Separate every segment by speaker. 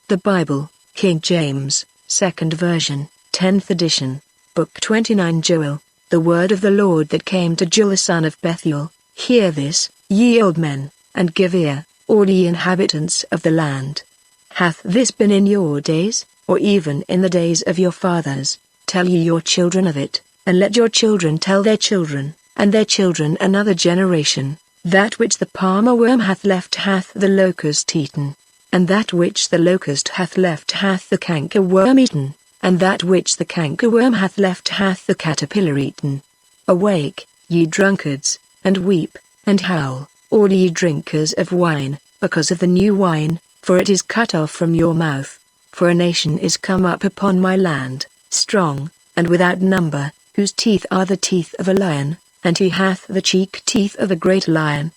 Speaker 1: The Bible, King James, 2nd version, 10th edition, Book 29 Joel. The word of the Lord that came to Joel son of Bethuel. Hear this, ye old men, and give ear, all ye inhabitants of the land. Hath this been in your days, or even in the days of your fathers? Tell ye your children of it, and let your children tell their children, and their children another generation. That which the palmer worm hath left hath the locust eaten, and that which the locust hath left hath the canker worm eaten, and that which the canker worm hath left hath the caterpillar eaten. Awake, ye drunkards, and weep, and howl, all ye drinkers of wine, because of the new wine, for it is cut off from your mouth. For a nation is come up upon my land, strong, and without number, whose teeth are the teeth of a lion, and he hath the cheek teeth of a great lion.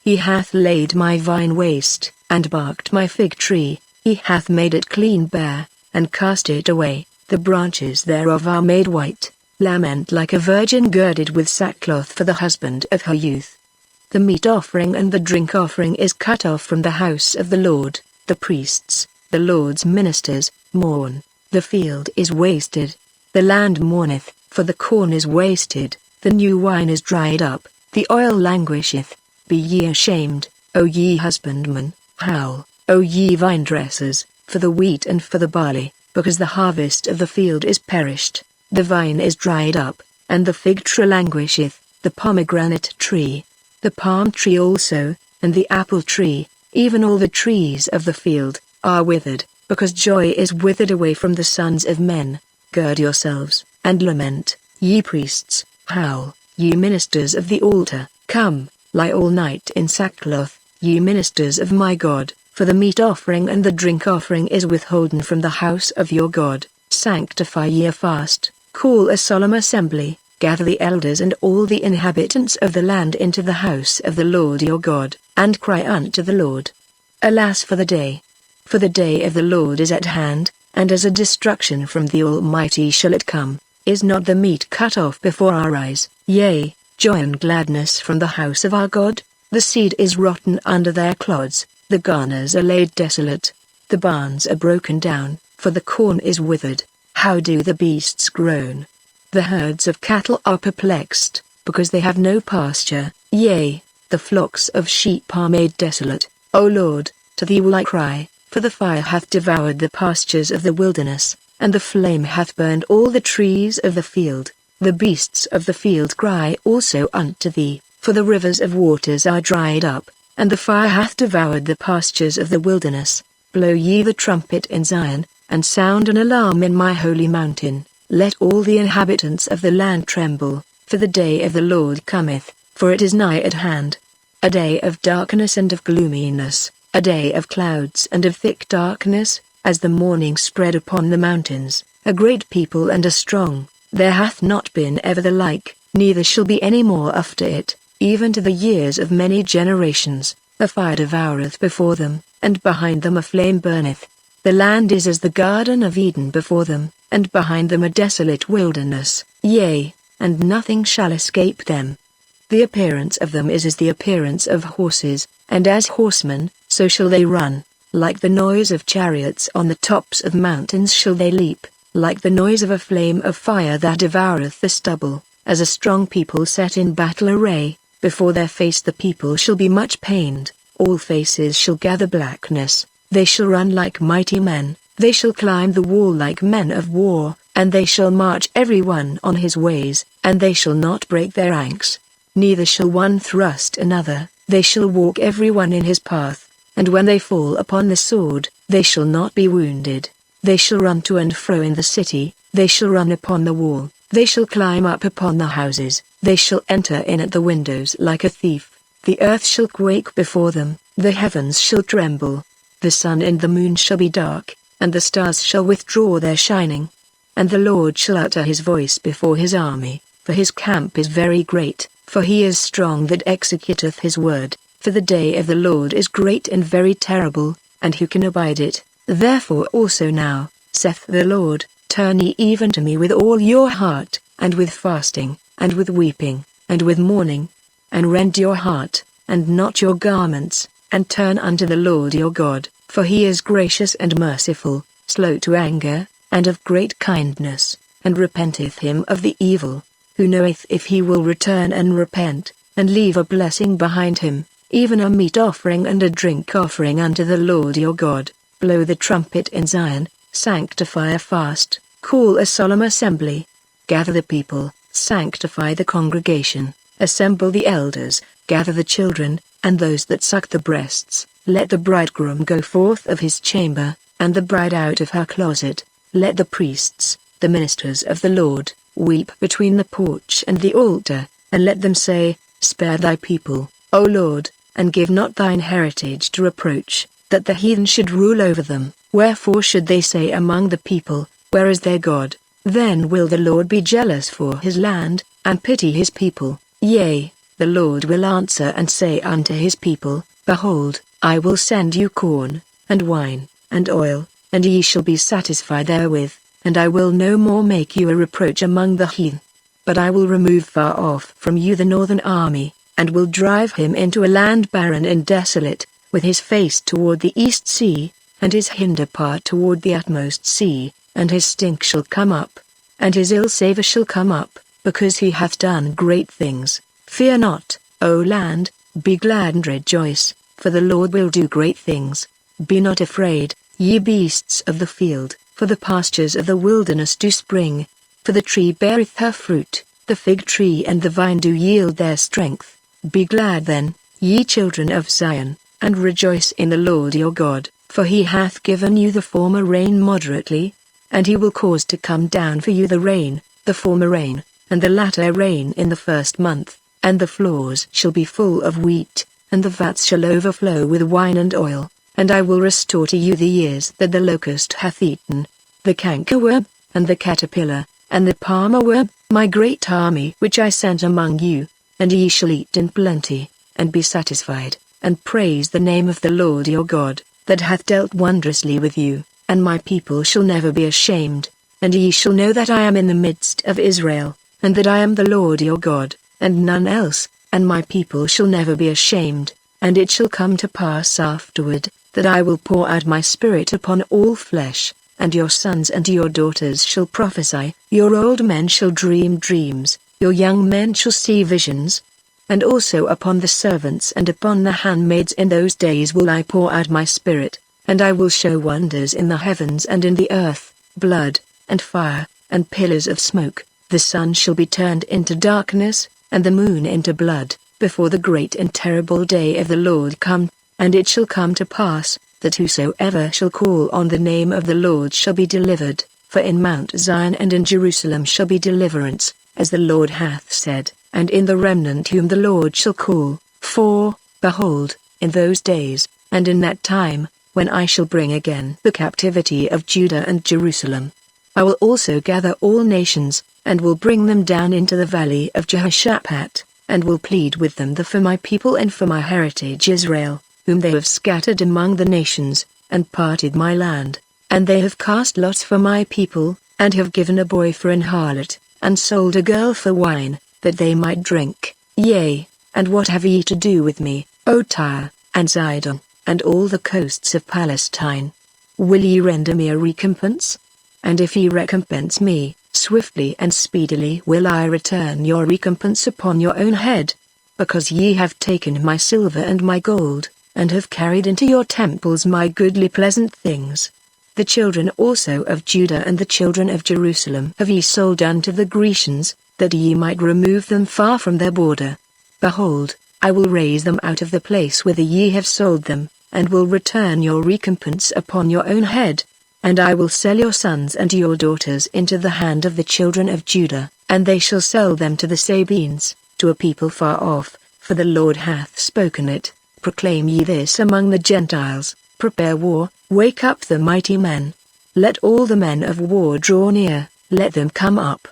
Speaker 1: He hath laid my vine waste, and barked my fig tree, he hath made it clean bare, and cast it away, the branches thereof are made white. Lament like a virgin girded with sackcloth for the husband of her youth. The meat offering and the drink offering is cut off from the house of the Lord. The priests, the Lord's ministers, mourn. The field is wasted. The land mourneth, for the corn is wasted, the new wine is dried up, the oil languisheth. Be ye ashamed, O ye husbandmen, howl, O ye vine dressers, for the wheat and for the barley, because the harvest of the field is perished. The vine is dried up, and the fig tree languisheth, the pomegranate tree, the palm tree also, and the apple tree, even all the trees of the field, are withered, because joy is withered away from the sons of men. Gird yourselves, and lament, ye priests, howl, ye ministers of the altar, come, lie all night in sackcloth, ye ministers of my God, for the meat offering and the drink offering is withholden from the house of your God. Sanctify ye a fast, call a solemn assembly, gather the elders and all the inhabitants of the land into the house of the Lord your God, and cry unto the Lord. Alas for the day! For the day of the Lord is at hand, and as a destruction from the Almighty shall it come. Is not the meat cut off before our eyes? Yea, joy and gladness from the house of our God? The seed is rotten under their clods, the garners are laid desolate. The barns are broken down, for the corn is withered. How do the beasts groan? The herds of cattle are perplexed, because they have no pasture. Yea, the flocks of sheep are made desolate. O Lord, to thee will I cry, for the fire hath devoured the pastures of the wilderness, and the flame hath burned all the trees of the field. The beasts of the field cry also unto thee, for the rivers of waters are dried up, and the fire hath devoured the pastures of the wilderness. Blow ye the trumpet in Zion, and sound an alarm in my holy mountain. Let all the inhabitants of the land tremble, for the day of the Lord cometh, for it is nigh at hand. A day of darkness and of gloominess, a day of clouds and of thick darkness, as the morning spread upon the mountains, a great people and a strong, there hath not been ever the like, neither shall be any more after it, even to the years of many generations. A fire devoureth before them, and behind them a flame burneth. The land is as the Garden of Eden before them, and behind them a desolate wilderness, yea, and nothing shall escape them. The appearance of them is as the appearance of horses, and as horsemen, so shall they run. Like the noise of chariots on the tops of mountains shall they leap, like the noise of a flame of fire that devoureth the stubble, as a strong people set in battle array. Before their face the people shall be much pained, all faces shall gather blackness. They shall run like mighty men, they shall climb the wall like men of war, and they shall march every one on his ways, and they shall not break their ranks. Neither shall one thrust another, they shall walk every one in his path, and when they fall upon the sword, they shall not be wounded. They shall run to and fro in the city, they shall run upon the wall, they shall climb up upon the houses, they shall enter in at the windows like a thief. The earth shall quake before them, the heavens shall tremble. The sun and the moon shall be dark, and the stars shall withdraw their shining. And the Lord shall utter his voice before his army, for his camp is very great, for he is strong that executeth his word. For the day of the Lord is great and very terrible, and who can abide it? Therefore also now, saith the Lord, turn ye even to me with all your heart, and with fasting, and with weeping, and with mourning, and rend your heart, and not your garments, and turn unto the Lord your God, for he is gracious and merciful, slow to anger, and of great kindness, and repenteth him of the evil, who knoweth if he will return and repent, and leave a blessing behind him, even a meat offering and a drink offering unto the Lord your God. Blow the trumpet in Zion, sanctify a fast, call a solemn assembly. Gather the people, sanctify the congregation, assemble the elders, gather the children, and those that suck the breasts. Let the bridegroom go forth of his chamber, and the bride out of her closet. Let the priests, the ministers of the Lord, weep between the porch and the altar, and let them say, Spare thy people, O Lord, and give not thine heritage to reproach, that the heathen should rule over them. Wherefore should they say among the people, Where is their God? Then will the Lord be jealous for his land, and pity his people. Yea, the Lord will answer and say unto his people, Behold, I will send you corn, and wine, and oil, and ye shall be satisfied therewith, and I will no more make you a reproach among the heathen. But I will remove far off from you the northern army, and will drive him into a land barren and desolate, with his face toward the east sea, and his hinder part toward the utmost sea, and his stink shall come up, and his ill savour shall come up, because he hath done great things. Fear not, O land, be glad and rejoice, for the Lord will do great things. Be not afraid, ye beasts of the field, for the pastures of the wilderness do spring. For the tree beareth her fruit, the fig tree and the vine do yield their strength. Be glad then, ye children of Zion, and rejoice in the Lord your God, for he hath given you the former rain moderately, and he will cause to come down for you the rain, the former rain, and the latter rain in the first month, and the floors shall be full of wheat, and the vats shall overflow with wine and oil, and I will restore to you the years that the locust hath eaten, the cankerworm, and the caterpillar, and the palmerworm, my great army which I sent among you, and ye shall eat in plenty, and be satisfied, and praise the name of the Lord your God, that hath dealt wondrously with you. And my people shall never be ashamed, and ye shall know that I am in the midst of Israel, and that I am the Lord your God, and none else, and my people shall never be ashamed. And it shall come to pass afterward, that I will pour out my spirit upon all flesh, and your sons and your daughters shall prophesy, your old men shall dream dreams, your young men shall see visions. And also upon the servants and upon the handmaids in those days will I pour out my spirit. And I will show wonders in the heavens and in the earth, blood, and fire, and pillars of smoke. The sun shall be turned into darkness, and the moon into blood, before the great and terrible day of the Lord come. And it shall come to pass, that whosoever shall call on the name of the Lord shall be delivered. For in Mount Zion and in Jerusalem shall be deliverance, as the Lord hath said, and in the remnant whom the Lord shall call. For, behold, in those days, and in that time, when I shall bring again the captivity of Judah and Jerusalem, I will also gather all nations, and will bring them down into the valley of Jehoshaphat, and will plead with them for my people and for my heritage Israel, whom they have scattered among the nations, and parted my land. And they have cast lots for my people, and have given a boy for an harlot, and sold a girl for wine, that they might drink. Yea, and what have ye to do with me, O Tyre, and Zidon, and all the coasts of Palestine? Will ye render me a recompense? And if ye recompense me, swiftly and speedily will I return your recompense upon your own head. Because ye have taken my silver and my gold, and have carried into your temples my goodly pleasant things. The children also of Judah and the children of Jerusalem have ye sold unto the Grecians, that ye might remove them far from their border. Behold, I will raise them out of the place whither ye have sold them, and will return your recompense upon your own head. And I will sell your sons and your daughters into the hand of the children of Judah, and they shall sell them to the Sabines, to a people far off, for the Lord hath spoken it. Proclaim ye this among the Gentiles, prepare war, wake up the mighty men. Let all the men of war draw near, let them come up.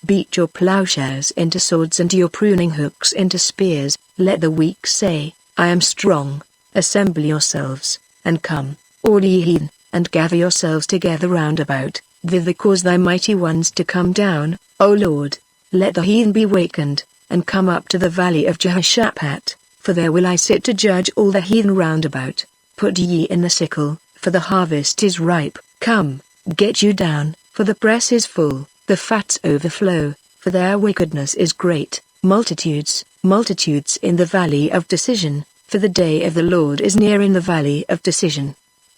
Speaker 1: Beat your plowshares into swords and your pruning hooks into spears. Let the weak say, I am strong. Assemble yourselves, and come, all ye heathen, and gather yourselves together round about. Thither cause thy mighty ones to come down, O Lord. Let the heathen be wakened, and come up to the valley of Jehoshaphat. for there will I sit to judge all the heathen round about. Put ye in the sickle, for the harvest is ripe. Come, get you down, for the press is full, the fats overflow, for their wickedness is great. Multitudes, multitudes in the valley of decision, for the day of the Lord is near in the valley of decision.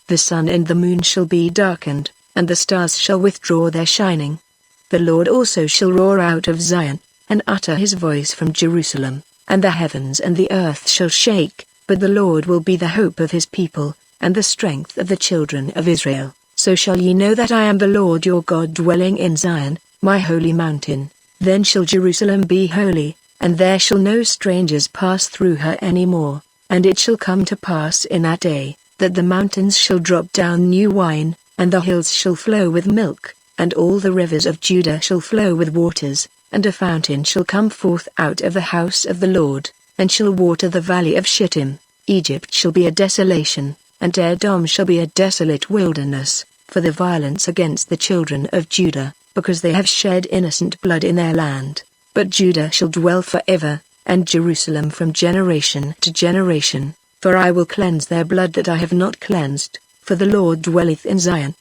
Speaker 1: The sun and the moon shall be darkened, and the stars shall withdraw their shining. The Lord also shall roar out of Zion, and utter his voice from Jerusalem, and the heavens and the earth shall shake, but the Lord will be the hope of his people, and the strength of the children of Israel. So shall ye know that I am the Lord your God dwelling in Zion, my holy mountain. Then shall Jerusalem be holy, and there shall no strangers pass through her any more. And it shall come to pass in that day, that the mountains shall drop down new wine, and the hills shall flow with milk, and all the rivers of Judah shall flow with waters, and a fountain shall come forth out of the house of the Lord, and shall water the valley of Shittim. Egypt shall be a desolation, and Edom shall be a desolate wilderness, for the violence against the children of Judah, because they have shed innocent blood in their land. But Judah shall dwell forever, and Jerusalem from generation to generation, for I will cleanse their blood that I have not cleansed, for the Lord dwelleth in Zion,